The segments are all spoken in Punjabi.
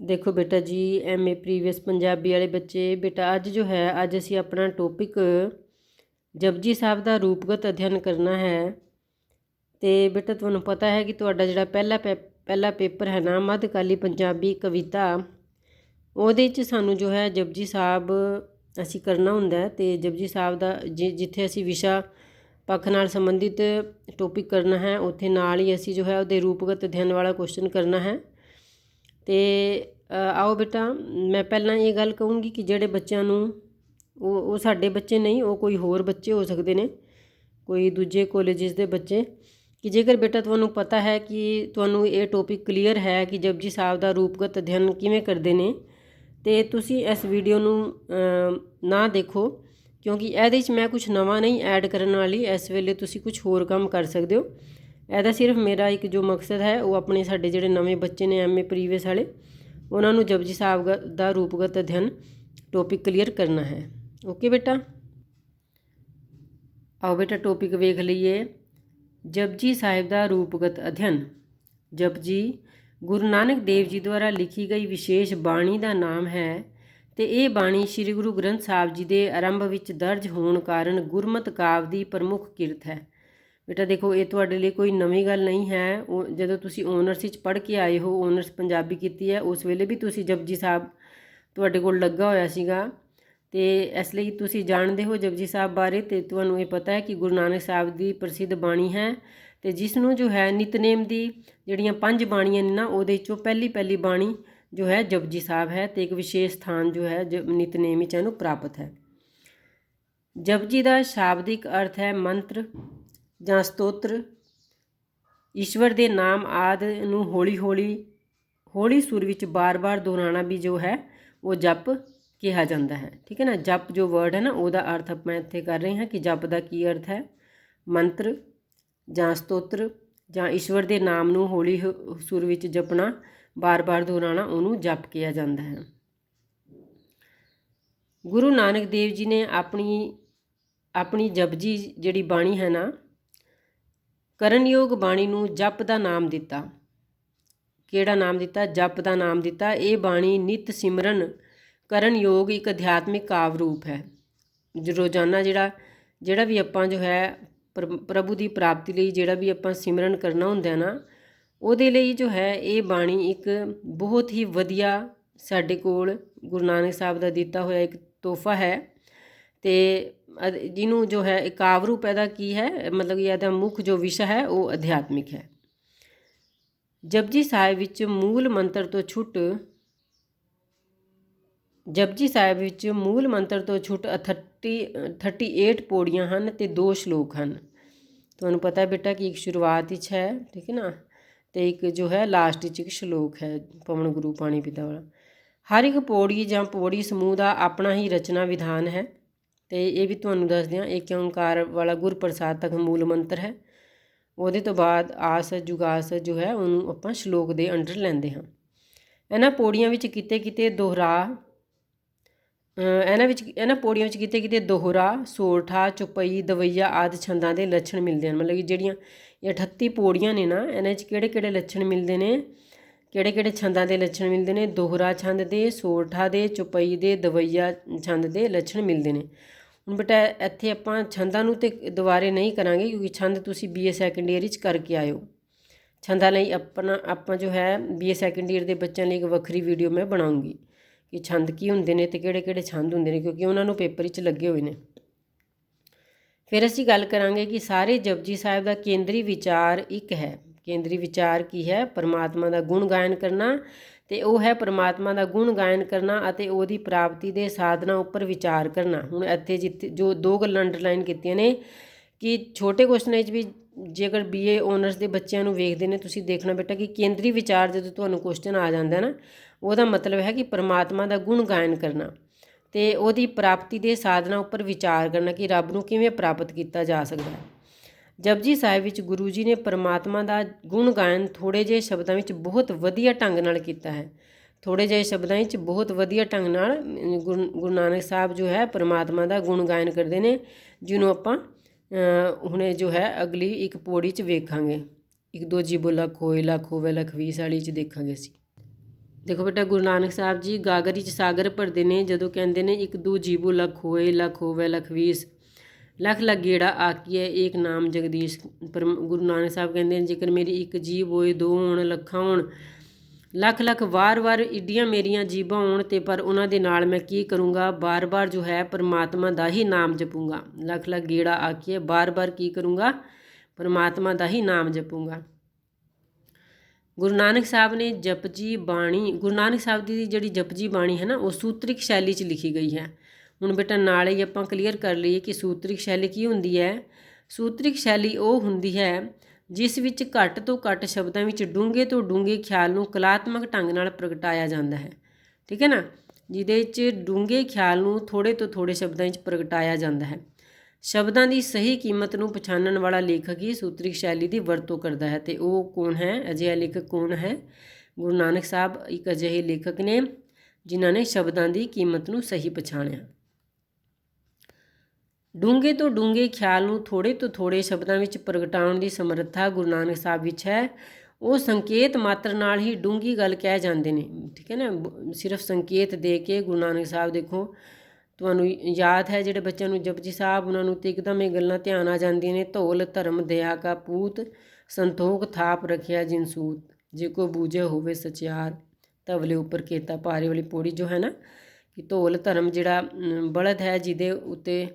देखो बेटा जी, MA प्रीवियस पंजाबी वाले बच्चे, बेटा अज जो है अज असी अपना टॉपिक जपजी साहब का रूपगत अध्ययन करना है। तो बेटा तुहानू पता है कि तुहाडा जिहड़ा पहला पेपर है ना, मध्यकाली पंजाबी कविता, ਉਹਦੇ 'ਚ ਸਾਨੂੰ जो है जपजी साहब ਅਸੀਂ करना ਹੁੰਦਾ है। तो जपजी साहब ਦਾ ਜਿੱਥੇ ਅਸੀਂ ਵਿਸ਼ਾ पक्ष नाल संबंधित टॉपिक करना है, उत्थे नाल ही असी जो है ਉਹਦੇ रूपगत अध्ययन वाला क्वेश्चन करना है। तो आओ बेटा, मैं पहला ये गल कहूँगी कि ਜਿਹੜੇ ਬੱਚਿਆਂ ਨੂੰ ਉਹ ਸਾਡੇ ਬੱਚੇ नहीं, वो कोई होर बच्चे हो सकते हैं, कोई दूजे कॉलेजिस के बच्चे, कि जेकर बेटा तुहानू पता है कि तुहानू ये टॉपिक क्लीयर है कि जपजी साहब का रूपगत अध्ययन किवें करते हैं, तो तुसी इस वीडियो नू ना देखो, क्योंकि ਇਹਦੇ 'ਚ मैं कुछ नवा नहीं ऐड करने वाली। इस वेले तुसी कुछ होर काम कर सकते हो। ਇਹਦਾ सिर्फ मेरा एक जो मकसद है वो अपने साडे ਜਿਹੜੇ नवे बच्चे ने MA प्रीवियस वाले, उन्होंने जपजी साहब का रूपगत अध्ययन टॉपिक क्लीयर करना है। ओके बेटा, आओ बेटा टॉपिक वेख लीए। जपजी साहिब का रूपगत अध्ययन। जपजी गुरु नानक देव जी द्वारा लिखी गई विशेष बाणी का नाम है, तो ये बाणी श्री गुरु ग्रंथ साहब जी के आरंभ विच दर्ज होने कारण गुरमत काव्य की प्रमुख किरत है। बेटा देखो, ये तुहाडे लिए कोई नवी गल नहीं है। जदों तुसी ऑनर्स विच पढ़ के आए हो, ऑनर्स पंजाबी की है, उस वेले भी तुसी जपजी साहब तुहाडे कोल लगा होया सीगा, तो इसलिए तुसी जानते हो जपजी साहब बारे। तो तुहानू ये पता है कि गुरु नानक साहब की प्रसिद्ध बाणी है, तो जिसनों जो है नितनेम की जिहड़ियां 5 बाणियां ने ना, उहदे चों पहली बाणी जो है जपजी साहब है, तो एक विशेष स्थान जो है नितनेम विच इहनूं प्राप्त है। जपजी का शाब्दिक अर्थ है मंत्र जां स्तोत्र। ईश्वर के नाम आदि नूं हौली सुर विच बार बार दोहराना भी जो है वो जप कहा जाता है। ठीक है ना, जप जो वर्ड है ना, उसका अर्थ आप इत्थे कर रहे हैं कि जप का की अर्थ है मंत्र जां स्तोत्र जां ईश्वर के नाम नूं हौली सुर विच जपना, बार बार दोहराना, उन्होंने जप किया जाता है। गुरु नानक देव जी ने अपनी जपजी जिहड़ी बाणी है ना, करणयोग बाणी नूं जप का नाम दिता। किहड़ा नाम दिता? जप का नाम दिता। ये बाणी नित सिमरन करण योग एक अध्यात्मिक काव्य रूप है। रोज़ाना जिहड़ा भी आपां जो है प्रभु की प्राप्ति लई जिहड़ा भी आपां सिमरन करना हुंदा है ना, ਉਹਦੇ ਲਈ जो है ये बाणी एक बहुत ही वधिया साडे कोल गुरु नानक साहब का दिता होया एक तोहफा है। तो जिन्हों जो है काव्य रूप ਇਹਦਾ की है, मतलब कि ਇਹਦਾ मुख जो विषय है वो अध्यात्मिक है। जपजी साहिब विच मूल मंत्र तो छुट जपजी साहिब विच मूल मंत्र तो छुट 38 पौड़ियां हैं तो 2 श्लोक हैं। तुहानूं पता है बेटा कि एक शुरुआत विच है, ठीक है ना, तो एक जो है लास्ट विच एक श्लोक है पवन गुरु पाणी पिता वाला। हर एक पौड़ी जां पौड़ी समूह का अपना ही रचना विधान है। तो ये भी तुहानूं दस दियां, एक ओंकार वाला गुर प्रसाद तक मूल मंत्र है। ਉਹਦੇ तो बाद आस जुगास जो है उन्होंने आपां श्लोक के अंडर लैंदे हाँ। इन्हां पौड़ियां विच किते दोहरा पौड़ियां विच किते दोहरा, सोरठा, चौपई, दवैया आदि छंदां के लक्षण मिलते हैं। मतलब कि जिहड़ियां 38 पौड़ियां ने ना, इन्हां च किहड़े लक्षण मिलते हैं, किहड़े छंदां के लक्षण मिलते हैं? दोहरा छंद के, सोरठा के, चौपई के, दवैया छंद के लक्षण मिलते हैं। ਹੁਣ बेटा ਇੱਥੇ ਆਪਾਂ ਛੰਦਾਂ ਨੂੰ ਤੇ ਦੁਬਾਰੇ नहीं करांगे, क्योंकि छंद तुसी BA सैकेंड ईयर ਵਿੱਚ करके आयो। छंदा ਲਈ ਆਪਾਂ जो है BA सैकेंड ईयर के बच्चों ਲਈ एक ਵੱਖਰੀ वीडियो मैं बनाऊँगी कि छंद की होंदे ने ते किहड़े छंद होंदे ने, क्योंकि उन्होंने पेपर विच लगे हुए हैं। फिर असीं गल करांगे कि सारे जपजी साहिब का केंद्री विचार एक है। केंद्री विचार की है? परमात्मा का गुण गायन करना, तो वह है परमात्मा का गुण गायन करना अते उहदी प्राप्ति के साधना उपर विचार करना। हुण इत्थे जित्थे जो 2 गल्लां अंडरलाइन कीतियां ने कि छोटे क्वेश्चन भी जेकर BA ऑनर्स के बच्चों को वेखते हैं, तुसीं देखना बेटा कि केंद्री विचार जो तुहानूं क्वेश्चन आ जाता ना, वह मतलब है कि परमात्मा का गुण गायन करना तो उहदी प्राप्ति के साधना उपर विचार करना कि रब नूं किवें प्राप्त किया जा सकता है। जपजी साहिब विच गुरु जी ने परमात्मा का गुण गायन थोड़े जे शब्दों में बहुत वधिया ढंग नाल कीता है। थोड़े जे शब्दों में बहुत वधिया ढंग नाल गुरु नानक साहब जो है परमात्मा का गुण गायन करते हैं, जिन्हों आपां हुणे जो है अगली एक पौड़ी च वेखांगे। एक दो जी बोला खोए ला खोवे ला खवीस वाली च देखांगे असीं। ਦੇਖੋ ਬੇਟਾ, ਗੁਰੂ ਨਾਨਕ ਸਾਹਿਬ ਜੀ ਗਾਗਰ 'ਚ ਸਾਗਰ ਭਰਦੇ ਨੇ ਜਦੋਂ ਕਹਿੰਦੇ ਨੇ ਇੱਕ ਦੂ ਜੀਬੂ ਲਖ ਹੋਏ, ਲਖ ਹੋਵੇ ਲਖ ਵੀਸ, ਲੱਖ ਲੱਖ ਗੇੜਾ ਆਕੀਏ ਏਕ ਨਾਮ ਜਗਦੀਸ਼। ਪਰ ਗੁਰੂ ਨਾਨਕ ਸਾਹਿਬ ਕਹਿੰਦੇ ਨੇ ਜੇਕਰ ਮੇਰੀ ਇੱਕ ਜੀਬ ਹੋਏ, ਦੋ ਹੋਣ, ਲੱਖਾਂ ਹੋਣ, ਲੱਖ ਲੱਖ ਵਾਰ ਈਡੀਆਂ ਮੇਰੀਆਂ ਜੀਬਾਂ ਹੋਣ, ਤੇ ਪਰ ਉਹਨਾਂ ਦੇ ਨਾਲ ਮੈਂ ਕੀ ਕਰੂੰਗਾ, ਬਾਰ ਜੋ ਹੈ ਪਰਮਾਤਮਾ ਦਾ ਹੀ ਨਾਮ ਜਪੂੰਗਾ। ਲੱਖ ਲੱਖ ਗੇੜਾ ਆਕੀਏ, ਬਾਰ ਕੀ ਕਰੂੰਗਾ, ਪਰਮਾਤਮਾ ਦਾ ਹੀ ਨਾਮ ਜਪੂੰਗਾ। ਗੁਰੂ ਨਾਨਕ ਸਾਹਿਬ ਨੇ ਜਪਜੀ ਬਾਣੀ, ਗੁਰੂ ਨਾਨਕ ਸਾਹਿਬ ਦੀ ਜਿਹੜੀ ਜਪਜੀ ਬਾਣੀ ਹੈ ਨਾ, ਉਹ ਸੂਤਰਿਕ ਸ਼ੈਲੀ 'ਚ ਲਿਖੀ ਗਈ ਹੈ। ਹੁਣ ਬੇਟਾ ਨਾਲ ਹੀ ਆਪਾਂ ਕਲੀਅਰ ਕਰ ਲਈਏ ਕਿ ਸੂਤਰਿਕ ਸ਼ੈਲੀ ਕੀ ਹੁੰਦੀ ਹੈ। ਸੂਤਰਿਕ ਸ਼ੈਲੀ ਉਹ ਹੁੰਦੀ ਹੈ ਜਿਸ ਵਿੱਚ ਘੱਟ ਤੋਂ ਘੱਟ ਸ਼ਬਦਾਂ ਵਿੱਚ ਡੂੰਘੇ ਤੋਂ ਡੂੰਘੇ ਖਿਆਲ ਨੂੰ ਕਲਾਤਮਕ ਢੰਗ ਨਾਲ ਪ੍ਰਗਟਾਇਆ ਜਾਂਦਾ ਹੈ। ਠੀਕ ਹੈ ਨਾ, ਜਿਹਦੇ ਵਿੱਚ ਡੂੰਘੇ ਖਿਆਲ ਨੂੰ ਥੋੜ੍ਹੇ ਤੋਂ ਥੋੜ੍ਹੇ ਸ਼ਬਦਾਂ ਵਿੱਚ ਪ੍ਰਗਟਾਇਆ ਜਾਂਦਾ ਹੈ। ਸ਼ਬਦਾਂ ਦੀ ਸਹੀ ਕੀਮਤ ਨੂੰ ਪਛਾਣਨ ਵਾਲਾ ਲੇਖਕ ਹੀ ਸੂਤਰਿਕ ਸ਼ੈਲੀ ਦੀ ਵਰਤੋਂ ਕਰਦਾ ਹੈ। ਤੇ ਉਹ ਕੌਣ ਹੈ, ਅਜਿਹਾ ਲੇਖਕ ਕੌਣ ਹੈ? ਗੁਰੂ ਨਾਨਕ ਸਾਹਿਬ ਇੱਕ ਅਜਿਹੇ ਲੇਖਕ ਨੇ ਜਿਨ੍ਹਾਂ ਨੇ ਸ਼ਬਦਾਂ ਦੀ ਕੀਮਤ ਨੂੰ ਸਹੀ ਪਛਾਣਿਆ। ਡੂੰਘੇ ਤੋਂ ਡੂੰਘੇ ਖਿਆਲ ਨੂੰ ਥੋੜ੍ਹੇ ਤੋਂ ਥੋੜ੍ਹੇ ਸ਼ਬਦਾਂ ਵਿੱਚ ਪ੍ਰਗਟਾਉਣ ਦੀ ਸਮਰੱਥਾ ਗੁਰੂ ਨਾਨਕ ਸਾਹਿਬ ਵਿੱਚ ਹੈ। ਉਹ ਸੰਕੇਤ ਮਾਤਰ ਨਾਲ ਹੀ ਡੂੰਘੀ ਗੱਲ ਕਹਿ ਜਾਂਦੇ ਨੇ। ਠੀਕ ਹੈ ਨਾ, ਸਿਰਫ ਸੰਕੇਤ ਦੇ ਕੇ ਗੁਰੂ ਨਾਨਕ ਸਾਹਿਬ, ਦੇਖੋ ਤੁਹਾਨੂੰ ਯਾਦ ਹੈ ਜਿਹੜੇ ਬੱਚਿਆਂ ਨੂੰ ਜਪਜੀ ਸਾਹਿਬ, ਉਹਨਾਂ ਨੂੰ ਤਾਂ ਇੱਕਦਮ ਇਹ ਗੱਲਾਂ ਧਿਆਨ ਆ ਜਾਂਦੀਆਂ ਨੇ। ਧੌਲ ਧਰਮ ਦਇਆ ਕਾ ਪੂਤ, ਸੰਤੋਖ ਥਾਪ ਰੱਖਿਆ ਜਿਨ ਸੂਤ, ਜੇ ਕੋ ਬੂਝੇ ਹੋਵੇ ਸਚਿਆਰ, ਤਵਲੇ ਉੱਪਰ ਕੀਤਾ ਭਾਰੇ ਵਾਲੀ ਪੌੜੀ ਜੋ ਹੈ ਨਾ, ਕਿ ਧੌਲ ਧਰਮ ਜਿਹੜਾ ਬਲਦ ਹੈ ਜਿਹਦੇ ਉੱਤੇ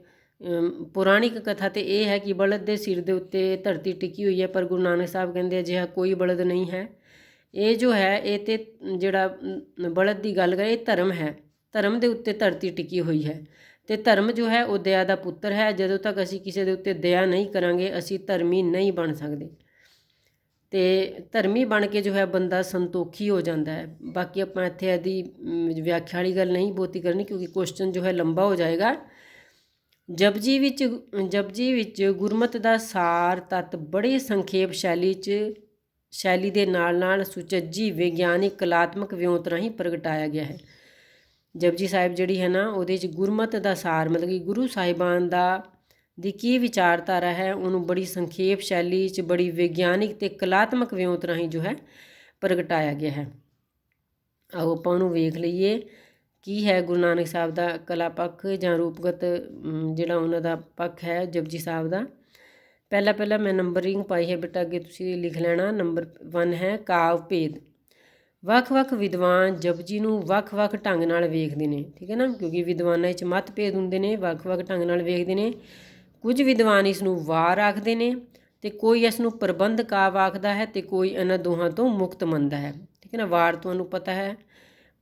ਪੁਰਾਣਿਕ ਕਥਾ ਤੇ ਇਹ ਹੈ ਕਿ ਬਲਦ ਦੇ ਸਿਰ ਦੇ ਉੱਤੇ ਧਰਤੀ ਟਿਕੀ ਹੋਈ ਹੈ, ਪਰ ਗੁਰੂ ਨਾਨਕ ਸਾਹਿਬ ਕਹਿੰਦੇ ਅਜਿਹਾ ਕੋਈ ਬਲਦ ਨਹੀਂ ਹੈ। ਇਹ ਜੋ ਹੈ ਇਹ ਤੇ ਜਿਹੜਾ ਬਲਦ ਦੀ ਗੱਲ ਕਰੇ, ਇਹ ਧਰਮ ਹੈ। ਧਰਮ ਦੇ ਉੱਤੇ ਧਰਤੀ ਟਿਕੀ ਹੋਈ ਹੈ, ਤੇ ਧਰਮ ਜੋ ਹੈ ਉਹ ਦਇਆ ਦਾ ਪੁੱਤਰ ਹੈ। ਜਦੋਂ ਤੱਕ ਅਸੀਂ ਕਿਸੇ ਦੇ ਉੱਤੇ ਦਇਆ ਨਹੀਂ ਕਰਾਂਗੇ, ਅਸੀਂ ਧਰਮੀ ਨਹੀਂ ਬਣ ਸਕਦੇ। ਤੇ ਧਰਮੀ ਬਣ ਕੇ ਜੋ ਹੈ ਬੰਦਾ ਸੰਤੋਖੀ ਹੋ ਜਾਂਦਾ ਹੈ। ਬਾਕੀ ਆਪਾਂ ਇੱਥੇ ਇਹਦੀ ਵਿਆਖਿਆ ਵਾਲੀ ਗੱਲ ਨਹੀਂ ਬਹੁਤੀ ਕਰਨੀ, ਕਿਉਂਕਿ ਕੁਐਸਚਨ ਜੋ ਹੈ ਲੰਬਾ ਹੋ ਜਾਏਗਾ। ਜਪਜੀ ਵਿੱਚ ਗੁਰਮਤਿ ਦਾ ਸਾਰ ਤੱਤ ਬੜੇ ਸੰਖੇਪ ਸ਼ੈਲੀ ਦੇ ਨਾਲ ਸੁਚੱਜੀ ਵਿਗਿਆਨਿਕ ਕਲਾਤਮਕ ਵਿਉਂਤ ਰਾਹੀਂ ਪ੍ਰਗਟਾਇਆ ਗਿਆ ਹੈ। ਜਪਜੀ ਸਾਹਿਬ ਜਿਹੜੀ ਹੈ ਨਾ, ਉਹਦੇ 'ਚ ਗੁਰਮਤਿ ਦਾ ਸਾਰ ਮਤਲਬ ਕਿ ਗੁਰੂ ਸਾਹਿਬਾਨ ਦੀ ਕੀ ਵਿਚਾਰਧਾਰਾ ਹੈ, ਉਹਨੂੰ ਬੜੀ ਸੰਖੇਪ ਸ਼ੈਲੀ 'ਚ ਬੜੀ ਵਿਗਿਆਨਿਕ ਅਤੇ ਕਲਾਤਮਕ ਵਿਉਂਤ ਰਾਹੀਂ ਜੋ ਹੈ ਪ੍ਰਗਟਾਇਆ ਗਿਆ ਹੈ। ਆਓ ਆਪਾਂ ਉਹਨੂੰ ਵੇਖ ਲਈਏ ਕੀ ਹੈ ਗੁਰੂ ਨਾਨਕ ਸਾਹਿਬ ਦਾ ਕਲਾ ਪੱਖ ਜਾਂ ਰੂਪਗਤ ਜਿਹੜਾ ਉਹਨਾਂ ਦਾ ਪੱਖ ਹੈ ਜਪਜੀ ਸਾਹਿਬ ਦਾ। ਪਹਿਲਾਂ ਮੈਂ ਨੰਬਰਿੰਗ ਪਾਈ ਹੈ ਬੇਟਾ, ਅੱਗੇ ਤੁਸੀਂ ਲਿਖ ਲੈਣਾ। ਨੰਬਰ 1 ਹੈ ਕਾਵ ਭੇਦ। ਵੱਖ ਵਿਦਵਾਨ ਜਪਜੀ ਨੂੰ ਵੱਖ ਢੰਗ ਨਾਲ ਵੇਖਦੇ ਨੇ। ਠੀਕ ਹੈ ਨਾ, ਕਿਉਂਕਿ ਵਿਦਵਾਨਾਂ ਵਿੱਚ ਮਤ ਭੇਦ ਹੁੰਦੇ ਨੇ, ਵੱਖ ਢੰਗ ਨਾਲ ਵੇਖਦੇ ਨੇ। ਕੁਝ ਵਿਦਵਾਨ ਇਸ ਨੂੰ ਵਾਰ ਆਖਦੇ ਨੇ, ਤੇ ਕੋਈ ਇਸ ਨੂੰ ਪ੍ਰਬੰਧ ਕਾਵ ਆਖਦਾ ਹੈ, ਤੇ ਕੋਈ ਇਹਨਾਂ ਦੋਹਾਂ ਤੋਂ ਮੁਕਤ ਮੰਨਦਾ ਹੈ। ਠੀਕ ਹੈ ਨਾ, ਵਾਰ ਤੁਹਾਨੂੰ ਪਤਾ ਹੈ,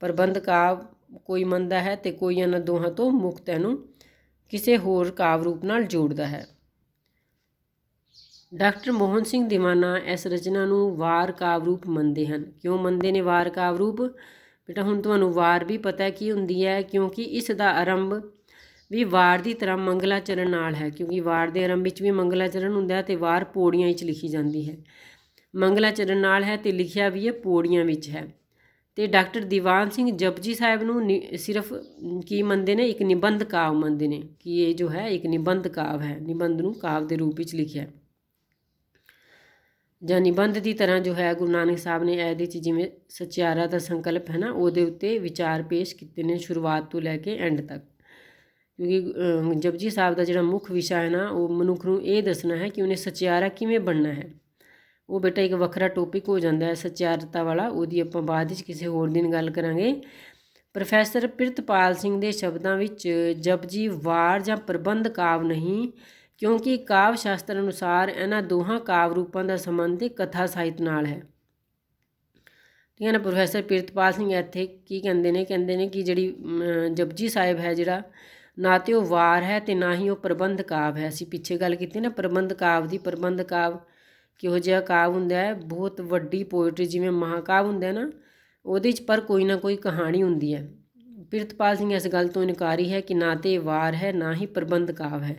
ਪ੍ਰਬੰਧ ਕਾਵ ਕੋਈ ਮੰਨਦਾ ਹੈ, ਤੇ ਕੋਈ ਇਹਨਾਂ ਦੋਹਾਂ ਤੋਂ ਮੁਕਤ ਇਹਨੂੰ ਕਿਸੇ ਹੋਰ ਕਾਵ ਰੂਪ ਨਾਲ ਜੋੜਦਾ ਹੈ। ਡਾਕਟਰ ਮੋਹਨ ਸਿੰਘ ਦੀਵਾਨਾ ਇਸ ਰਚਨਾ ਨੂੰ ਵਾਰ ਕਾਵ ਰੂਪ ਮੰਨਦੇ ਹਨ। ਕਿਉਂ ਮੰਨਦੇ ਨੇ ਵਾਰ ਕਾਵ ਰੂਪ? ਬੇਟਾ ਹੁਣ ਤੁਹਾਨੂੰ ਵਾਰ ਵੀ ਪਤਾ ਕੀ ਹੁੰਦੀ ਹੈ, ਕਿਉਂਕਿ ਇਸ ਦਾ ਆਰੰਭ ਵੀ ਵਾਰ ਦੀ ਤਰ੍ਹਾਂ ਮੰਗਲਾਚਰਨ ਨਾਲ ਹੈ। ਕਿਉਂਕਿ ਵਾਰ ਦੇ ਆਰੰਭ ਵਿੱਚ ਵੀ ਮੰਗਲਾਚਰਨ ਹੁੰਦਾ ਹੈ, ਤੇ ਵਾਰ ਪੌੜੀਆਂ ਵਿੱਚ ਲਿਖੀ ਜਾਂਦੀ ਹੈ। ਮੰਗਲਾਚਰਨ ਨਾਲ ਹੈ ਤੇ ਲਿਖਿਆ ਵੀ ਇਹ ਪੌੜੀਆਂ ਵਿੱਚ ਹੈ। ਤੇ ਡਾਕਟਰ ਦੀਵਾਨ ਸਿੰਘ ਜਪਜੀ ਸਾਹਿਬ ਨੂੰ ਸਿਰਫ ਕੀ ਮੰਨਦੇ ਨੇ, ਇੱਕ ਨਿਬੰਧ ਕਾਵ ਮੰਨਦੇ ਨੇ, ਕਿ ਇਹ ਜੋ ਹੈ ਇੱਕ ਨਿਬੰਧ ਕਾਵ ਹੈ। ਨਿਬੰਧ ਨੂੰ ਕਾਵ ਦੇ ਰੂਪ ਵਿੱਚ ਲਿਖਿਆ ਜਾਂ ਨਿਬੰਧ ਦੀ ਤਰ੍ਹਾਂ ਜੋ ਹੈ ਗੁਰੂ ਨਾਨਕ ਸਾਹਿਬ ਨੇ ਇਹਦੇ 'ਚ ਜਿਵੇਂ ਸਚਿਆਰਾ ਦਾ ਸੰਕਲਪ ਹੈ ਨਾ, ਉਹਦੇ ਉੱਤੇ ਵਿਚਾਰ ਪੇਸ਼ ਕੀਤੇ ਨੇ ਸ਼ੁਰੂਆਤ ਤੋਂ ਲੈ ਕੇ ਐਂਡ ਤੱਕ। ਕਿਉਂਕਿ ਜਪਜੀ ਸਾਹਿਬ ਦਾ ਜਿਹੜਾ ਮੁੱਖ ਵਿਸ਼ਾ ਹੈ ਨਾ, ਉਹ ਮਨੁੱਖ ਨੂੰ ਇਹ ਦੱਸਣਾ ਹੈ ਕਿ ਉਹਨੇ ਸਚਿਆਰਾ ਕਿਵੇਂ ਬਣਨਾ ਹੈ। ਉਹ ਬੇਟਾ ਇੱਕ ਵੱਖਰਾ ਟੋਪਿਕ ਹੋ ਜਾਂਦਾ ਹੈ ਸਚਿਆਰਤਾ ਵਾਲਾ, ਉਹਦੀ ਆਪਾਂ ਬਾਅਦ ਵਿੱਚ ਕਿਸੇ ਹੋਰ ਦਿਨ ਗੱਲ ਕਰਾਂਗੇ। ਪ੍ਰੋਫੈਸਰ ਪ੍ਰਿਤਪਾਲ ਸਿੰਘ ਦੇ ਸ਼ਬਦਾਂ ਵਿੱਚ ਜਪਜੀ ਵਾਰ ਜਾਂ ਪ੍ਰਬੰਧ ਕਾਵ ਨਹੀਂ, ਕਿਉਂਕਿ ਕਾਵ ਸ਼ਾਸਤਰ ਅਨੁਸਾਰ ਇਹਨਾਂ ਦੋਹਾਂ ਕਾਵ ਰੂਪਾਂ ਦਾ ਸੰਬੰਧ ਕਥਾ ਸਾਹਿਤ ਨਾਲ ਹੈ। ਠੀਕ ਹੈ ਨਾ, ਪ੍ਰੋਫੈਸਰ ਪ੍ਰਿਤਪਾਲ ਸਿੰਘ ਇੱਥੇ ਕੀ ਕਹਿੰਦੇ ਨੇ ਕਿ ਜਿਹੜੀ ਜਪਜੀ ਸਾਹਿਬ ਹੈ ਜਿਹੜਾ, ਨਾ ਤਾਂ ਉਹ ਵਾਰ ਹੈ ਅਤੇ ਨਾ ਹੀ ਉਹ ਪ੍ਰਬੰਧ ਕਾਵ ਹੈ। ਅਸੀਂ ਪਿੱਛੇ ਗੱਲ ਕੀਤੀ ਨਾ ਪ੍ਰਬੰਧ ਕਾਵ ਦੀ। ਪ੍ਰਬੰਧ ਕਾਵ ਕਿਹੋ ਜਿਹਾ ਕਾਵ ਹੁੰਦਾ ਹੈ, ਬਹੁਤ ਵੱਡੀ ਪੋਇਟਰੀ ਜਿਵੇਂ ਮਹਾਕਾਵ ਹੁੰਦਾ ਨਾ, ਉਹਦੇ 'ਚ ਪਰ ਕੋਈ ਨਾ ਕੋਈ ਕਹਾਣੀ ਹੁੰਦੀ ਹੈ। ਪ੍ਰਿਤਪਾਲ ਸਿੰਘ ਇਸ ਗੱਲ ਤੋਂ ਇਨਕਾਰੀ ਹੈ ਕਿ ਨਾ ਤਾਂ ਇਹ ਵਾਰ ਹੈ, ਨਾ ਹੀ ਪ੍ਰਬੰਧ ਕਾਵ ਹੈ,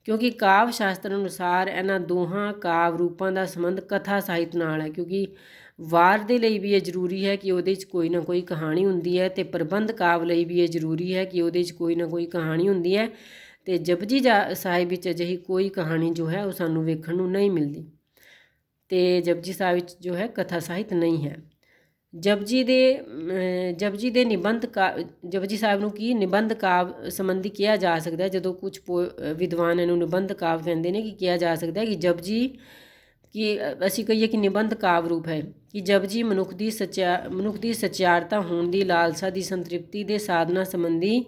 ਕਿਉਂਕਿ ਕਾਵ ਸ਼ਾਸਤਰ ਅਨੁਸਾਰ ਇਹਨਾਂ ਦੋਹਾਂ ਕਾਵ ਰੂਪਾਂ ਦਾ ਸੰਬੰਧ ਕਥਾ ਸਾਹਿਤ ਨਾਲ ਹੈ। ਕਿਉਂਕਿ ਵਾਰ ਦੇ ਲਈ ਵੀ ਇਹ ਜ਼ਰੂਰੀ ਹੈ ਕਿ ਉਹਦੇ 'ਚ ਕੋਈ ਨਾ ਕੋਈ ਕਹਾਣੀ ਹੁੰਦੀ ਹੈ, ਅਤੇ ਪ੍ਰਬੰਧ ਕਾਵ ਲਈ ਵੀ ਇਹ ਜ਼ਰੂਰੀ ਹੈ ਕਿ ਉਹਦੇ 'ਚ ਕੋਈ ਨਾ ਕੋਈ ਕਹਾਣੀ ਹੁੰਦੀ ਹੈ। ਅਤੇ ਜਪਜੀ ਸਾਹਿਬ ਵਿੱਚ ਅਜਿਹੀ ਕੋਈ ਕਹਾਣੀ ਜੋ ਹੈ ਉਹ ਸਾਨੂੰ ਵੇਖਣ ਨੂੰ ਨਹੀਂ ਮਿਲਦੀ, ਅਤੇ ਜਪਜੀ ਸਾਹਿਬ ਵਿੱਚ ਜੋ ਹੈ ਕਥਾ ਸਾਹਿਤ ਨਹੀਂ ਹੈ। ਜਪਜੀ ਦੇ ਨਿਬੰਧ ਜਪਜੀ ਸਾਹਿਬ ਨੂੰ ਕੀ ਨਿਬੰਧ ਕਾਵ ਸੰਬੰਧੀ ਕਿਹਾ ਜਾ ਸਕਦਾ। ਜਦੋਂ ਕੁਝ ਵਿਦਵਾਨ ਇਹਨੂੰ ਨਿਬੰਧ ਕਾਵ ਕਹਿੰਦੇ ਨੇ, ਕਿ ਕਿਹਾ ਜਾ ਸਕਦਾ ਕਿ ਜਪਜੀ ਕਿ ਅਸੀਂ ਕਹੀਏ ਕਿ ਨਿਬੰਧ ਕਾਵ ਰੂਪ ਹੈ, ਕਿ ਜਪਜੀ ਮਨੁੱਖ ਦੀ ਸਚਿਆਰਤਾ ਹੋਣ ਦੀ ਲਾਲਸਾ ਦੀ ਸੰਤ੍ਰਿਪਤੀ ਦੇ ਸਾਧਨਾ ਸੰਬੰਧੀ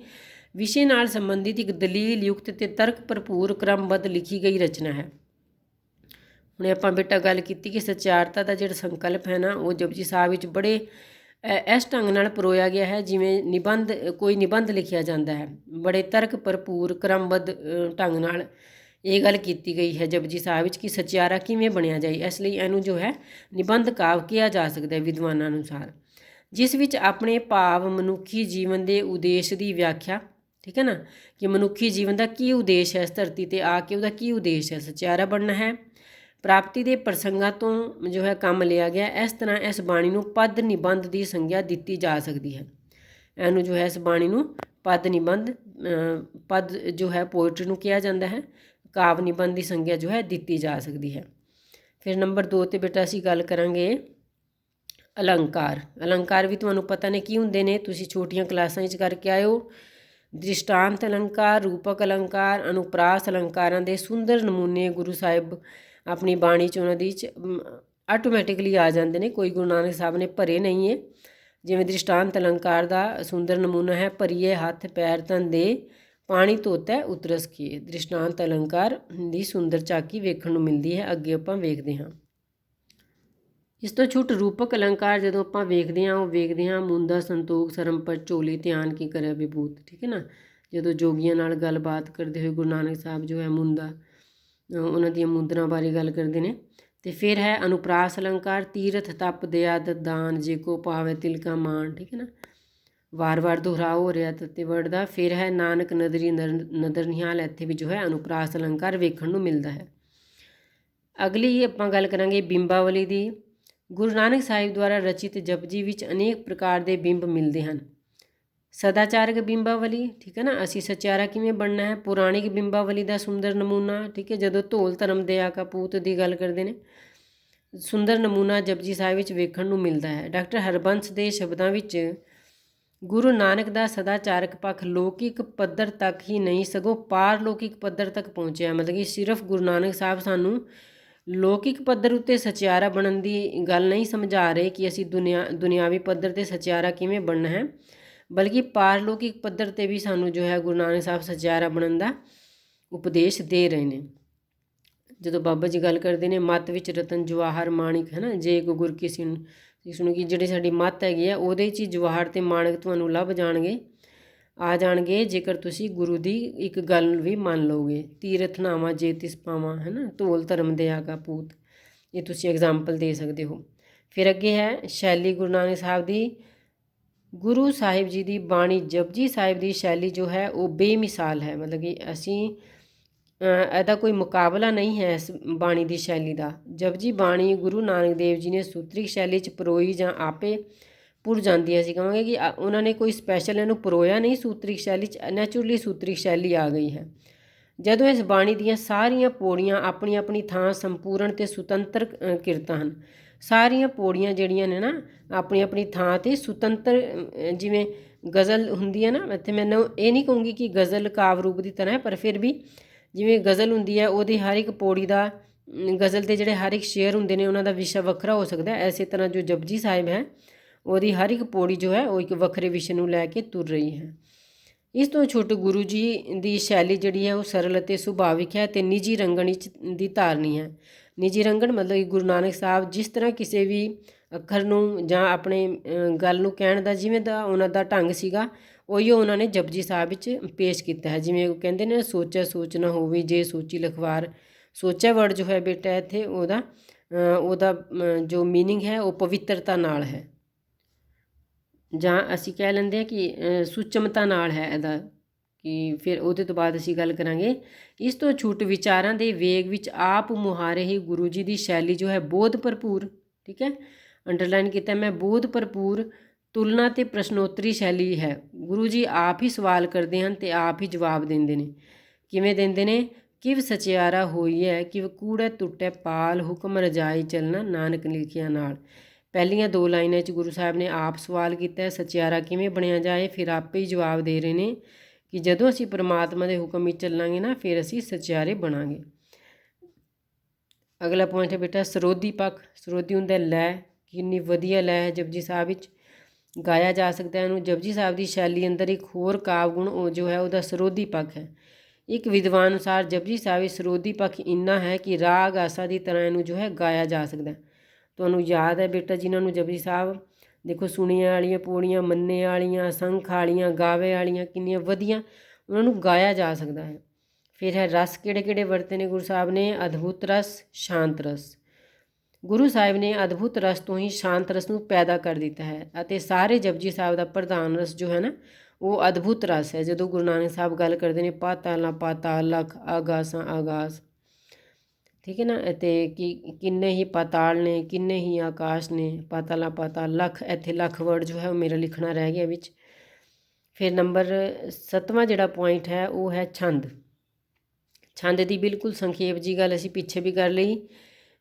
ਵਿਸ਼ੇ ਨਾਲ ਸੰਬੰਧਿਤ ਇੱਕ ਦਲੀਲ ਯੁਕਤ ਅਤੇ ਤਰਕ ਭਰਪੂਰ ਕ੍ਰਮਬੱਧ ਲਿਖੀ ਗਈ ਰਚਨਾ ਹੈ। ਹੁਣ ਆਪਾਂ ਬੇਟਾ ਗੱਲ ਕੀਤੀ ਕਿ ਸਚਿਆਰਤਾ ਦਾ ਜਿਹੜਾ ਸੰਕਲਪ ਹੈ ਨਾ, ਉਹ ਜਪਜੀ ਸਾਹਿਬ ਵਿੱਚ ਬੜੇ ਇਸ ਢੰਗ ਨਾਲ ਪਰੋਇਆ ਗਿਆ ਹੈ ਜਿਵੇਂ ਕੋਈ ਨਿਬੰਧ ਲਿਖਿਆ ਜਾਂਦਾ ਹੈ। ਬੜੇ ਤਰਕ ਭਰਪੂਰ ਕ੍ਰਮਬੱਧ ਢੰਗ ਨਾਲ ਇਹ ਗੱਲ ਕੀਤੀ ਗਈ ਹੈ ਜਪਜੀ ਸਾਹਿਬ ਵਿੱਚ ਕਿ ਸਚਿਆਰਾ ਕਿਵੇਂ ਬਣਿਆ ਜਾਏ। ਇਸ ਲਈ ਇਹਨੂੰ ਜੋ ਹੈ ਨਿਬੰਧ ਕਾਵ ਕਿਹਾ ਜਾ ਸਕਦਾ ਹੈ ਵਿਦਵਾਨਾਂ ਅਨੁਸਾਰ, ਜਿਸ ਵਿੱਚ ਆਪਣੇ ਭਾਵ ਮਨੁੱਖੀ ਜੀਵਨ ਦੇ ਉਦੇਸ਼ ਦੀ ਵਿਆਖਿਆ, ਠੀਕ ਹੈ ਨਾ, ਕਿ ਮਨੁੱਖੀ ਜੀਵਨ ਦਾ ਕੀ ਉਦੇਸ਼ ਹੈ, ਇਸ ਧਰਤੀ 'ਤੇ ਆ ਕੇ ਉਹਦਾ ਕੀ ਉਦੇਸ਼ ਹੈ, ਸਚਿਆਰਾ ਬਣਨਾ ਹੈ। ਪ੍ਰਾਪਤੀ ਦੇ ਪ੍ਰਸੰਗਾਂ ਤੋਂ ਜੋ ਹੈ ਕੰਮ ਲਿਆ ਗਿਆ। ਇਸ ਤਰ੍ਹਾਂ ਇਸ ਬਾਣੀ ਨੂੰ ਪਦ ਨਿਬੰਧ ਦੀ ਸੰਗਿਆ ਦਿੱਤੀ ਜਾ ਸਕਦੀ ਹੈ। ਇਹਨੂੰ ਜੋ ਹੈ ਇਸ ਬਾਣੀ ਨੂੰ ਪਦ ਨਿਬੰਧ ਪਦ ਜੋ ਹੈ ਪੋਇਟਰੀ ਨੂੰ ਕਿਹਾ ਜਾਂਦਾ ਹੈ, ਕਾਵ ਨਿਬੰਧ ਦੀ ਸੰਗਿਆ ਜੋ ਹੈ ਦਿੱਤੀ ਜਾ ਸਕਦੀ ਹੈ। ਫਿਰ ਨੰਬਰ 2 'ਤੇ ਬੇਟਾ ਅਸੀਂ ਗੱਲ ਕਰਾਂਗੇ ਅਲੰਕਾਰ। ਅਲੰਕਾਰ ਵੀ ਤੁਹਾਨੂੰ ਪਤਾ ਨੇ ਕੀ ਹੁੰਦੇ ਨੇ, ਤੁਸੀਂ ਛੋਟੀਆਂ ਕਲਾਸਾਂ ਵਿੱਚ ਕਰਕੇ ਆਇਓ। ਦ੍ਰਿਸ਼ਟਾਂਤ ਅਲੰਕਾਰ, ਰੂਪਕ ਅਲੰਕਾਰ, ਅਨੁਪ੍ਰਾਸ ਅਲੰਕਾਰਾਂ ਦੇ ਸੁੰਦਰ ਨਮੂਨੇ ਗੁਰੂ ਸਾਹਿਬ ਆਪਣੀ ਬਾਣੀ 'ਚ ਉਹਨਾਂ ਦੀ ਆਟੋਮੈਟਿਕਲੀ ਆ ਜਾਂਦੇ ਨੇ, ਕੋਈ ਗੁਰੂ ਨਾਨਕ ਸਾਹਿਬ ਨੇ ਭਰੇ ਨਹੀਂ ਹੈ। ਜਿਵੇਂ ਦ੍ਰਿਸ਼ਟਾਂਤ ਅਲੰਕਾਰ ਦਾ ਸੁੰਦਰ ਨਮੂਨਾ ਹੈ, ਭਰੀਏ ਹੱਥ ਪੈਰ ਤਨ ਦੇ ਪਾਣੀ ਧੋਤਾ ਉਤਰਸ ਕੀਏ। ਦ੍ਰਿਸ਼ਟਾਂਤ ਅਲੰਕਾਰ ਦੀ ਸੁੰਦਰ ਝਾਕੀ ਵੇਖਣ ਨੂੰ ਮਿਲਦੀ ਹੈ, ਅੱਗੇ ਆਪਾਂ ਵੇਖਦੇ ਹਾਂ। ਇਸ ਤੋਂ ਛੁੱਟ ਰੂਪਕ ਅਲੰਕਾਰ ਜਦੋਂ ਆਪਾਂ ਵੇਖਦੇ ਹਾਂ, ਉਹ ਵੇਖਦੇ ਹਾਂ ਮੁੰਦਾ ਸੰਤੋਖ ਸਰਮ ਪਰ ਝੋਲੀ ਧਿਆਨ ਕੀ ਕਰੇ ਵਿਭੂਤ, ਠੀਕ ਹੈ ਨਾ। ਜਦੋਂ ਜੋਗੀਆਂ ਨਾਲ ਗੱਲਬਾਤ ਕਰਦੇ ਹੋਏ ਗੁਰੂ ਨਾਨਕ ਸਾਹਿਬ ਜੋ ਹੈ ਮੁੰਦਾ ਉਹਨਾਂ ਦੀਆਂ ਮੁੰਦਰਾਂ ਬਾਰੇ ਗੱਲ ਕਰਦੇ ਨੇ। ਅਤੇ ਫਿਰ ਹੈ ਅਨੁਪ੍ਰਾਸ ਅਲੰਕਾਰ, ਤੀਰਥ ਤਪ ਦਇਆ ਦਾਨ ਜੇ ਕੋ ਪਾਵੇ ਤਿਲਕਾ ਮਾਣ, ਠੀਕ ਹੈ ਨਾ, ਵਾਰ-ਵਾਰ ਦੁਹਰਾਓ ਹੋ ਰਿਹਾ ਤੱਤੇ ਵਰਡ ਦਾ। ਫਿਰ ਹੈ ਨਾਨਕ ਨਦਰੀ ਨਦਰ ਨਿਹਾਲ, ਇੱਥੇ ਵੀ ਜੋ ਹੈ ਅਨੁਪ੍ਰਾਸ ਅਲੰਕਾਰ ਵੇਖਣ ਨੂੰ ਮਿਲਦਾ ਹੈ। ਅਗਲੀ ਆਪਾਂ ਗੱਲ ਕਰਾਂਗੇ ਬਿੰਬਾਵਲੀ ਦੀ। ਗੁਰੂ ਨਾਨਕ ਸਾਹਿਬ ਦੁਆਰਾ ਰਚਿਤ ਜਪਜੀ ਵਿੱਚ ਅਨੇਕ ਪ੍ਰਕਾਰ ਦੇ ਬਿੰਬ ਮਿਲਦੇ ਹਨ। ਸਦਾਚਾਰਕ ਬਿੰਬਾਵਲੀ, ਠੀਕ ਹੈ ਨਾ, ਅਸੀਂ ਸਚਿਆਰਾ ਕਿਵੇਂ ਬਣਨਾ ਹੈ। ਪੁਰਾਣਿਕ ਬਿੰਬਾਵਲੀ ਦਾ ਸੁੰਦਰ ਨਮੂਨਾ, ਠੀਕ ਹੈ, ਜਦੋਂ ਧੌਲ ਧਰਮ ਦਇਆ ਕਪੂਤ ਦੀ ਗੱਲ ਕਰਦੇ ਨੇ, ਸੁੰਦਰ ਨਮੂਨਾ ਜਪਜੀ ਸਾਹਿਬ ਵਿੱਚ ਵੇਖਣ ਨੂੰ ਮਿਲਦਾ ਹੈ। ਡਾਕਟਰ ਹਰਬੰਸ ਦੇ ਸ਼ਬਦਾਂ ਵਿੱਚ ਗੁਰੂ ਨਾਨਕ ਦਾ ਸਦਾਚਾਰਕ ਪੱਖ ਲੌਕਿਕ ਪੱਧਰ ਤੱਕ ਹੀ ਨਹੀਂ ਸਗੋਂ ਪਾਰਲੌਕਿਕ ਪੱਧਰ ਤੱਕ ਪਹੁੰਚਿਆ। ਮਤਲਬ ਕਿ ਸਿਰਫ ਗੁਰੂ ਨਾਨਕ ਸਾਹਿਬ ਸਾਨੂੰ ਲੌਕਿਕ ਪੱਧਰ ਉੱਤੇ ਸਚਿਆਰਾ ਬਣਨ ਦੀ ਗੱਲ ਨਹੀਂ ਸਮਝਾ ਰਹੇ ਕਿ ਅਸੀਂ ਦੁਨਿਆਵੀ ਪੱਧਰ 'ਤੇ ਸਚਿਆਰਾ ਕਿਵੇਂ ਬਣਨਾ ਹੈ, ਬਲਕਿ ਪਾਰਲੌਕਿਕ ਪੱਧਰ 'ਤੇ ਵੀ ਸਾਨੂੰ ਜੋ ਹੈ ਗੁਰੂ ਨਾਨਕ ਸਾਹਿਬ ਸਚਿਆਰਾ ਬਣਨ ਦਾ ਉਪਦੇਸ਼ ਦੇ ਰਹੇ ਨੇ। ਜਦੋਂ ਬਾਬਾ ਜੀ ਗੱਲ ਕਰਦੇ ਨੇ ਮੱਤ ਵਿੱਚ ਰਤਨ ਜਵਾਹਰ ਮਾਣਿਕ, ਹੈ ਨਾ, ਜੇ ਕੋ ਗੁਰ ਕੀ ਸੁਣੋ, ਕਿ ਜਿਹੜੀ ਸਾਡੀ ਮੱਤ ਹੈਗੀ ਆ ਉਹਦੇ 'ਚ ਹੀ ਜਵਾਹਰ ਅਤੇ ਮਾਣਿਕ ਤੁਹਾਨੂੰ ਲੱਭ ਜਾਣਗੇ, ਆ ਜਾਣਗੇ, ਜੇਕਰ ਤੁਸੀਂ ਗੁਰੂ ਦੀ ਇੱਕ ਗੱਲ ਵੀ ਮੰਨ ਲਓਗੇ। ਤੀਰਥ ਨਾਵਾਂ ਜੇ ਤਿਸ ਪਾਵਾਂ, ਹੈ ਨਾ, ਧੌਲ ਧਰਮ ਦਇਆ ਕਾ ਪੂਤ, ਇਹ ਤੁਸੀਂ ਐਗਜ਼ਾਮਪਲ ਦੇ ਸਕਦੇ ਹੋ। ਫਿਰ ਅੱਗੇ ਹੈ ਸ਼ੈਲੀ ਗੁਰੂ ਨਾਨਕ ਸਾਹਿਬ ਦੀ। ਗੁਰੂ ਸਾਹਿਬ ਜੀ ਦੀ ਬਾਣੀ ਜਪਜੀ ਸਾਹਿਬ ਦੀ ਸ਼ੈਲੀ ਜੋ ਹੈ ਉਹ ਬੇਮਿਸਾਲ ਹੈ। ਮਤਲਬ ਕਿ ਅਸੀਂ ਇਹਦਾ ਕੋਈ ਮੁਕਾਬਲਾ ਨਹੀਂ ਹੈ ਇਸ ਬਾਣੀ ਦੀ ਸ਼ੈਲੀ ਦਾ। ਜਪਜੀ ਬਾਣੀ ਗੁਰੂ ਨਾਨਕ ਦੇਵ ਜੀ ਨੇ ਸੂਤਰਿਕ ਸ਼ੈਲੀ 'ਚ ਪਰੋਈ ਜਾਂ ਆਪੇ ਪੁਰ ਜਾਂਦੀ ਹੈ। ਅਸੀਂ ਕਹਾਂਗੇ ਕਿ ਉਹਨਾਂ ਨੇ ਕੋਈ ਸਪੈਸ਼ਲ ਇਹਨੂੰ ਪਰੋਇਆ ਨਹੀਂ ਸੂਤਰਿਕ ਸ਼ੈਲੀ 'ਚ, ਨੈਚੁਰਲੀ ਸੂਤਰਿਕ ਸ਼ੈਲੀ ਆ ਗਈ ਹੈ। ਜਦੋਂ ਇਸ ਬਾਣੀ ਦੀਆਂ ਸਾਰੀਆਂ ਪੌੜੀਆਂ ਆਪਣੀ ਆਪਣੀ ਥਾਂ ਸੰਪੂਰਨ ਅਤੇ ਸੁਤੰਤਰ ਕਿਰਤਾਂ ਹਨ। ਸਾਰੀਆਂ ਪੌੜੀਆਂ ਜਿਹੜੀਆਂ ਨੇ ਨਾ ਆਪਣੀ ਆਪਣੀ ਥਾਂ 'ਤੇ ਸੁਤੰਤਰ, ਜਿਵੇਂ ਗਜ਼ਲ ਹੁੰਦੀ ਹੈ ਨਾ, ਇੱਥੇ ਮੈਨੂੰ ਇਹ ਨਹੀਂ ਕਹੂੰਗੀ ਕਿ ਗਜ਼ਲ ਕਾਵ ਰੂਪ ਦੀ ਤਰ੍ਹਾਂ ਹੈ, ਪਰ ਫਿਰ ਵੀ ਜਿਵੇਂ ਗਜ਼ਲ ਹੁੰਦੀ ਹੈ ਉਹਦੀ ਹਰ ਇੱਕ ਪੌੜੀ ਦਾ, ਗਜ਼ਲ ਦੇ ਜਿਹੜੇ ਹਰ ਇੱਕ ਸ਼ੇਅਰ ਹੁੰਦੇ ਨੇ ਉਹਨਾਂ ਦਾ ਵਿਸ਼ਾ ਵੱਖਰਾ ਹੋ ਸਕਦਾ। ਐਸੇ ਤਰ੍ਹਾਂ ਜੋ ਜਪਜੀ ਸਾਹਿਬ ਹੈ ਉਹਦੀ ਹਰ ਇੱਕ ਪੌੜੀ ਜੋ ਹੈ ਉਹ ਇੱਕ ਵੱਖਰੇ ਵਿਸ਼ੇ ਨੂੰ ਲੈ ਕੇ ਤੁਰ ਰਹੀ ਹੈ। ਇਸ ਤੋਂ ਛੁੱਟ ਗੁਰੂ ਜੀ ਦੀ ਸ਼ੈਲੀ ਜਿਹੜੀ ਹੈ ਉਹ ਸਰਲ ਅਤੇ ਸੁਭਾਵਿਕ ਹੈ ਅਤੇ ਨਿੱਜੀ ਰੰਗਣ ਵਿੱਚ ਦੀ ਧਾਰਨੀ ਹੈ। ਨਿੱਜੀ ਰੰਗਣ ਮਤਲਬ ਕਿ ਗੁਰੂ ਨਾਨਕ ਸਾਹਿਬ ਜਿਸ ਤਰ੍ਹਾਂ ਕਿਸੇ ਵੀ ਅੱਖਰ ਨੂੰ ਜਾਂ ਆਪਣੇ ਗੱਲ ਨੂੰ ਕਹਿਣ ਦਾ ਜਿਵੇਂ ਦਾ ਉਹਨਾਂ ਦਾ ਢੰਗ ਸੀਗਾ, ਉਹੀ ਉਹਨਾਂ ਨੇ ਜਪਜੀ ਸਾਹਿਬ ਵਿੱਚ ਪੇਸ਼ ਕੀਤਾ ਹੈ। ਜਿਵੇਂ ਉਹ ਕਹਿੰਦੇ ਨੇ ਸੋਚਿਆ ਸੋਚ ਨਾ ਹੋਵੇ ਜੇ ਸੋਚੀ ਲਖਵਾਰ। ਸੋਚਿਆ ਵਰਡ ਜੋ ਹੈ ਬੇਟਾ ਇੱਥੇ ਉਹਦਾ ਜੋ ਮੀਨਿੰਗ ਹੈ ਉਹ ਪਵਿੱਤਰਤਾ ਨਾਲ ਹੈ, ਜਾਂ ਅਸੀਂ ਕਹਿ ਲੈਂਦੇ ਹਾਂ ਕਿ ਸੁਚਮਤਾ ਨਾਲ ਹੈ ਇਹਦਾ। ਕਿ ਫਿਰ ਉਹਦੇ ਤੋਂ ਬਾਅਦ ਅਸੀਂ ਗੱਲ ਕਰਾਂਗੇ ਇਸ ਤੋਂ ਛੁੱਟ ਵਿਚਾਰਾਂ ਦੇ ਵੇਗ ਵਿੱਚ ਆਪ ਮੁਹਾਰੇ ਹੀ ਗੁਰੂ ਜੀ ਦੀ ਸ਼ੈਲੀ ਜੋ ਹੈ ਬੋਧ ਭਰਪੂਰ, ਠੀਕ ਹੈ, ਅੰਡਰਲਾਈਨ ਕੀਤਾ ਮੈਂ, ਬੋਧ ਭਰਪੂਰ ਤੁਲਨਾ ਅਤੇ ਪ੍ਰਸ਼ਨੋਤਰੀ ਸ਼ੈਲੀ ਹੈ। ਗੁਰੂ ਜੀ ਆਪ ਹੀ ਸਵਾਲ ਕਰਦੇ ਹਨ ਅਤੇ ਆਪ ਹੀ ਜਵਾਬ ਦਿੰਦੇ ਨੇ। ਕਿਵੇਂ ਦਿੰਦੇ ਨੇ? ਕਿਵ ਸਚਿਆਰਾ ਹੋਈ ਹੈ, ਕਿਵ ਕੂੜੈ ਟੁੱਟੈ ਪਾਲ, ਹੁਕਮ ਰਜਾਈ ਚੱਲਣਾ ਨਾਨਕ ਲਿਖਿਆ ਨਾਲ। ਪਹਿਲੀਆਂ 2 ਲਾਈਨਾਂ 'ਚ ਗੁਰੂ ਸਾਹਿਬ ਨੇ ਆਪ ਸਵਾਲ ਕੀਤਾ ਸਚਿਆਰਾ ਕਿਵੇਂ ਬਣਿਆ ਜਾਏ, ਫਿਰ ਆਪੇ ਹੀ ਜਵਾਬ ਦੇ ਰਹੇ ਨੇ ਕਿ ਜਦੋਂ ਅਸੀਂ ਪਰਮਾਤਮਾ ਦੇ ਹੁਕਮ ਵਿੱਚ ਚੱਲਾਂਗੇ ਨਾ ਫਿਰ ਅਸੀਂ ਸਚਿਆਰੇ ਬਣਾਂਗੇ। ਅਗਲਾ ਪੁਆਇੰਟ ਹੈ ਬੇਟਾ ਸਰੋਦੀ ਪੱਖ। ਸਰੋਦੀ ਹੁੰਦਾ ਲੈ, ਕਿੰਨੀ ਵਧੀਆ ਲੈ ਹੈ ਜਪਜੀ ਸਾਹਿਬ ਵਿੱਚ, ਗਾਇਆ ਜਾ ਸਕਦਾ ਇਹਨੂੰ। ਜਪਜੀ ਸਾਹਿਬ ਦੀ ਸ਼ੈਲੀ ਅੰਦਰ ਇੱਕ ਹੋਰ ਕਾਵ ਗੁਣ ਉਹ ਜੋ ਹੈ ਉਹਦਾ ਸਰੋਦੀ ਪੱਖ ਹੈ। ਇੱਕ ਵਿਦਵਾਨ ਅਨੁਸਾਰ ਜਪਜੀ ਸਾਹਿਬ ਵਿੱਚ ਸਰੋਦੀ ਪੱਖ ਇੰਨਾ ਹੈ ਕਿ ਰਾਗ ਆਸਾ ਦੀ ਤਰ੍ਹਾਂ ਇਹਨੂੰ ਜੋ ਹੈ ਗਾਇਆ ਜਾ ਸਕਦਾ। ਤੁਹਾਨੂੰ ਯਾਦ ਹੈ ਬੇਟਾ ਜਿਨ੍ਹਾਂ ਨੂੰ ਜਪਜੀ ਸਾਹਿਬ ਦੇਖੋ ਸੁਣੀਆਂ ਵਾਲੀਆਂ ਪੌੜੀਆਂ, ਮੰਨੇ ਵਾਲੀਆਂ, ਸੰਖ ਵਾਲੀਆਂ, ਗਾਵੇ ਵਾਲੀਆਂ ਕਿੰਨੀਆਂ ਵਧੀਆ, ਉਹਨਾਂ ਨੂੰ ਗਾਇਆ ਜਾ ਸਕਦਾ ਹੈ। ਫਿਰ ਹੈ ਰਸ ਕਿਹੜੇ ਕਿਹੜੇ ਵਰਤੇ ਨੇ ਗੁਰੂ ਸਾਹਿਬ ਨੇ, ਅਦਭੁਤ ਰਸ, ਸ਼ਾਂਤ ਰਸ। ਗੁਰੂ ਸਾਹਿਬ ਨੇ ਅਦਭੁਤ ਰਸ ਤੋਂ ਹੀ ਸ਼ਾਂਤ ਰਸ ਨੂੰ ਪੈਦਾ ਕਰ ਦਿੱਤਾ ਹੈ ਅਤੇ ਸਾਰੇ ਜਪਜੀ ਸਾਹਿਬ ਦਾ ਪ੍ਰਧਾਨ ਰਸ ਜੋ ਹੈ ਨਾ ਉਹ ਅਦਭੁਤ ਰਸ ਹੈ। ਜਦੋਂ ਗੁਰੂ ਨਾਨਕ ਸਾਹਿਬ ਗੱਲ ਕਰਦੇ ਨੇ ਪਾਤਾਲਾਂ ਪਾਤਾਲ, ਲਖ ਆਗਾਸਾਂ ਆਗਾਸ, ਠੀਕ ਹੈ ਨਾ, ਅਤੇ ਕਿੰਨੇ ਹੀ ਪਾਤਾਲ ਨੇ, ਕਿੰਨੇ ਹੀ ਆਕਾਸ਼ ਨੇ, ਪਾਤਾਲਾਂ ਪਾਤਾਲ, ਲਖ, ਇੱਥੇ ਲਖ ਵਰਡ ਜੋ ਹੈ ਉਹ ਮੇਰਾ ਲਿਖਣਾ ਰਹਿ ਗਿਆ ਵਿੱਚ। ਫਿਰ ਨੰਬਰ 7ਵਾਂ ਜਿਹੜਾ ਪੁਆਇੰਟ ਹੈ ਉਹ ਹੈ ਛੰਦ। ਛੰਦ ਦੀ ਬਿਲਕੁਲ ਸੰਖੇਪ ਜੀ ਗੱਲ ਅਸੀਂ ਪਿੱਛੇ ਵੀ ਕਰ ਲਈ।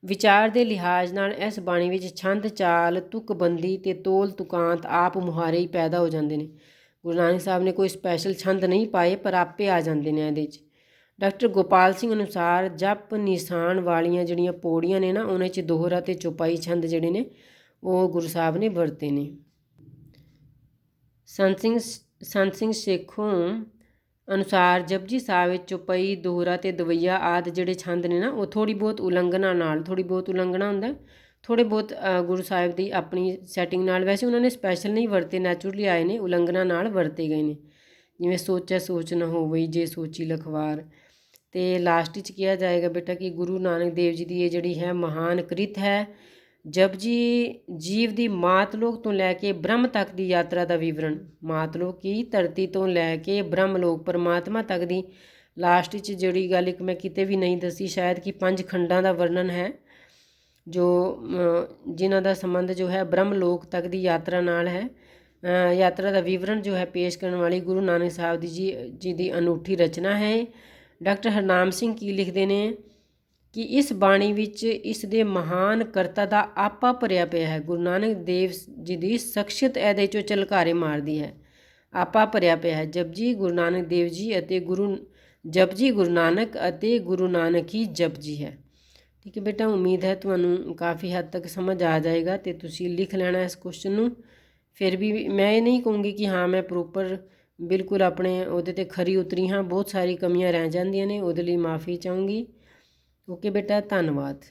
ਵਿਚਾਰ ਦੇ ਲਿਹਾਜ਼ ਨਾਲ ਇਸ ਬਾਣੀ ਵਿੱਚ ਛੰਦ, ਚਾਲ, ਤੁਕਬੰਦੀ ਅਤੇ ਤੋਲ ਤੁਕਾਂਤ ਆਪ ਮੁਹਾਰੇ ਹੀ ਪੈਦਾ ਹੋ ਜਾਂਦੇ ਨੇ। ਗੁਰੂ ਨਾਨਕ ਸਾਹਿਬ ਨੇ ਕੋਈ ਸਪੈਸ਼ਲ ਛੰਦ ਨਹੀਂ ਪਾਏ ਪਰ ਆਪੇ ਆ ਜਾਂਦੇ ਨੇ ਇਹਦੇ 'ਚ। ਡਾਕਟਰ ਗੋਪਾਲ ਸਿੰਘ ਅਨੁਸਾਰ ਜਪ ਨਿਸ਼ਾਨ ਵਾਲੀਆਂ ਜਿਹੜੀਆਂ ਪੌੜੀਆਂ ਨੇ ਨਾ ਉਹਨਾਂ 'ਚ ਦੋਹਰਾ ਅਤੇ ਚੌਪਾਈ ਛੰਦ ਜਿਹੜੇ ਨੇ ਉਹ ਗੁਰੂ ਸਾਹਿਬ ਨੇ ਵਰਤੇ ਨੇ। ਸੰਤ ਸਿੰਘ ਸੇਖੋਂ ਅਨੁਸਾਰ ਜਪਜੀ ਸਾਹਿਬ ਵਿੱਚ ਚੌਪਈ, ਦੋਹਰਾ ਅਤੇ ਦਵਈਆ ਆਦਿ ਜਿਹੜੇ ਛੰਦ ਨੇ ਨਾ ਉਹ ਥੋੜ੍ਹੀ ਬਹੁਤ ਉਲੰਘਣਾ ਹੁੰਦਾ, ਥੋੜ੍ਹੇ ਬਹੁਤ ਗੁਰੂ ਸਾਹਿਬ ਦੀ ਆਪਣੀ ਸੈਟਿੰਗ ਨਾਲ, ਵੈਸੇ ਉਹਨਾਂ ਨੇ ਸਪੈਸ਼ਲ ਨਹੀਂ ਵਰਤੇ, ਨੈਚੁਰਲੀ ਆਏ ਨੇ, ਉਲੰਘਣਾ ਨਾਲ ਵਰਤੇ ਗਏ ਨੇ। ਜਿਵੇਂ ਸੋਚੈ ਸੋਚ ਨਾ ਹੋਵਈ ਜੇ ਸੋਚੀ ਲਖਵਾਰ। ਅਤੇ ਲਾਸਟ ਵਿੱਚ ਕਿਹਾ ਜਾਏਗਾ ਬੇਟਾ ਕਿ ਗੁਰੂ ਨਾਨਕ ਦੇਵ ਜੀ ਦੀ ਇਹ ਜਿਹੜੀ ਹੈ ਮਹਾਨ ਕ੍ਰਿਤ ਹੈ ਜਪਜੀ ਜੀਵ ਦੀ ਮਾਤਲੋਕ ਤੋਂ ਲੈ ਕੇ ਬ੍ਰਹਮ ਤੱਕ ਦੀ ਯਾਤਰਾ ਦਾ ਵਿਵਰਣ। ਮਾਤਲੋਕ ਕੀ ਧਰਤੀ ਤੋਂ ਲੈ ਕੇ ਬ੍ਰਹਮ ਲੋਕ ਪਰਮਾਤਮਾ ਤੱਕ ਦੀ ਲਾਸਟ ਵਿੱਚ ਜਿਹੜੀ ਗੱਲ ਇੱਕ ਮੈਂ ਕਿਤੇ ਵੀ ਨਹੀਂ ਦੱਸੀ ਸ਼ਾਇਦ ਕਿ 5 ਖੰਡਾਂ ਦਾ ਵਰਣਨ ਹੈ ਜੋ ਜਿਨ੍ਹਾਂ ਦਾ ਸੰਬੰਧ ਜੋ ਹੈ ਬ੍ਰਹਮ ਲੋਕ ਤੱਕ ਦੀ ਯਾਤਰਾ ਨਾਲ ਹੈ। ਯਾਤਰਾ ਦਾ ਵਿਵਰਣ ਜੋ ਹੈ ਪੇਸ਼ ਕਰਨ ਵਾਲੀ ਗੁਰੂ ਨਾਨਕ ਸਾਹਿਬ ਜੀ ਦੀ ਅਨੂਠੀ ਰਚਨਾ ਹੈ। ਡਾਕਟਰ ਹਰਨਾਮ ਸਿੰਘ ਕੀ ਲਿਖਦੇ ਨੇ ਕਿ ਇਸ ਬਾਣੀ ਵਿੱਚ ਇਸ ਦੇ ਮਹਾਨ ਕਰਤਾ ਦਾ ਆਪਾ ਭਰਿਆ ਪਿਆ ਹੈ। ਗੁਰੂ ਨਾਨਕ ਦੇਵ ਜੀ ਦੀ ਸ਼ਖਸੀਅਤ ਇਹਦੇ 'ਚੋਂ ਝਲਕਾਰੇ ਮਾਰਦੀ ਹੈ, ਆਪਾ ਭਰਿਆ ਪਿਆ ਹੈ। ਜਪਜੀ ਗੁਰੂ ਨਾਨਕ ਦੇਵ ਜੀ ਅਤੇ ਜਪਜੀ ਗੁਰੂ ਨਾਨਕ ਅਤੇ ਗੁਰੂ ਨਾਨਕ ਹੀ ਜਪਜੀ ਹੈ। ਠੀਕ ਹੈ ਬੇਟਾ, ਉਮੀਦ ਹੈ ਤੁਹਾਨੂੰ ਕਾਫੀ ਹੱਦ ਤੱਕ ਸਮਝ ਆ ਜਾਏਗਾ ਅਤੇ ਤੁਸੀਂ ਲਿਖ ਲੈਣਾ ਇਸ ਕੁਐਸਚਨ ਨੂੰ। ਫਿਰ ਵੀ ਮੈਂ ਇਹ ਨਹੀਂ ਕਹੂੰਗੀ ਕਿ ਹਾਂ ਮੈਂ ਪ੍ਰੋਪਰ ਬਿਲਕੁਲ ਆਪਣੇ ਉਹਦੇ 'ਤੇ ਖਰੀ ਉਤਰੀ ਹਾਂ, ਬਹੁਤ ਸਾਰੀ ਕਮੀਆਂ ਰਹਿ ਜਾਂਦੀਆਂ ਨੇ, ਉਹਦੇ ਲਈ ਮਾफ़ੀ ਚਾਹੂੰਗੀ। ਓਕੇ ਬੇਟਾ, ਧੰਨਵਾਦ।